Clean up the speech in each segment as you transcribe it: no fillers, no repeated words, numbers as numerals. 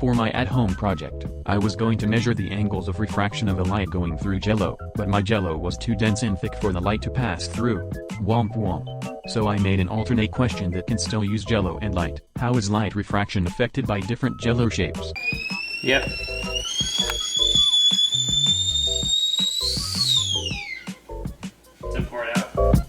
For my at-home project, I was going to measure the angles of refraction of a light going through jello, but my jello was too dense and thick for the light to pass through. Womp womp. So I made an alternate question that can still use jello and light. How is light refraction affected by different jello shapes? Yep. To pour it out.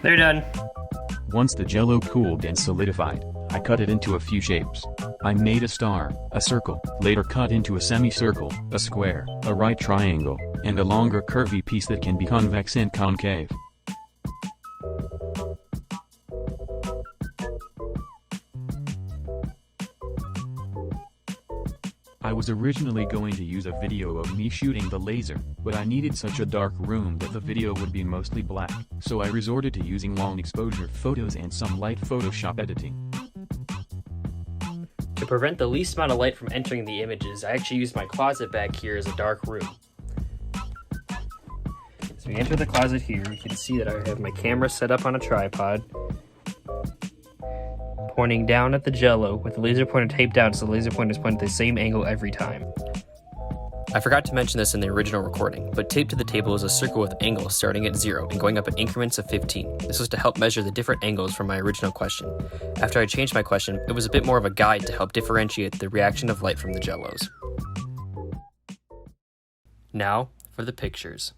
They're done. Once the jello cooled and solidified, I cut it into a few shapes. I made a star, a circle, later cut into a semicircle, a square, a right triangle, and a longer curvy piece that can be convex and concave. I was originally going to use a video of me shooting the laser, but I needed such a dark room that the video would be mostly black, so I resorted to using long exposure photos and some light Photoshop editing. To prevent the least amount of light from entering the images, I actually used my closet back here as a dark room. So we enter the closet here, you can see that I have my camera set up on a tripod, pointing down at the jello with the laser pointer taped down so the laser pointer is pointed at the same angle every time. I forgot to mention this in the original recording, but taped to the table is a circle with angles starting at 0 and going up in increments of 15. This was to help measure the different angles from my original question. After I changed my question, it was a bit more of a guide to help differentiate the reaction of light from the jellos. Now, for the pictures.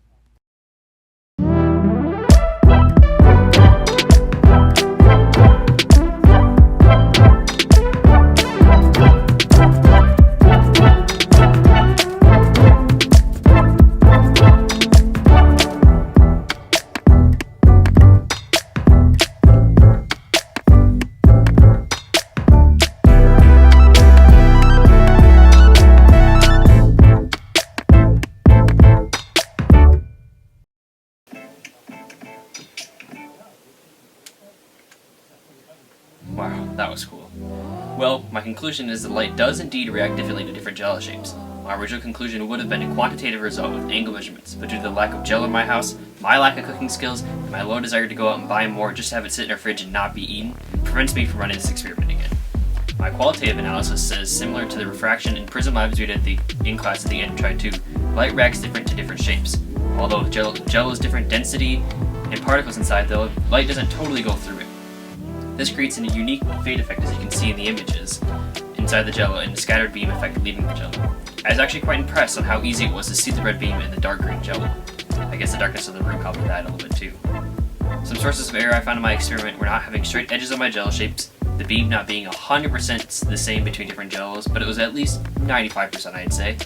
Wow, that was cool. Well, my conclusion is that light does indeed react differently to different jello shapes. My original conclusion would have been a quantitative result with angle measurements, but due to the lack of jello in my house, my lack of cooking skills, and my low desire to go out and buy more just to have it sit in our fridge and not be eaten, prevents me from running this experiment again. My qualitative analysis says similar to the refraction and prism labs we did in class at the end tried to, light reacts different to different shapes. Although jello is different density and particles inside, though, light doesn't totally go through it. This creates a unique fade effect, as you can see in the images inside the jello, and a scattered beam effect leaving the jello. I was actually quite impressed on how easy it was to see the red beam in the dark green jello. I guess the darkness of the room helped with that a little bit too. Some sources of error I found in my experiment were not having straight edges on my jello shapes, the beam not being 100% the same between different jellos, but it was at least 95% I'd say.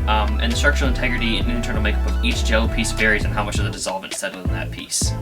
And the structural integrity and internal makeup of each jello piece varies on how much of the dissolvent settled in that piece.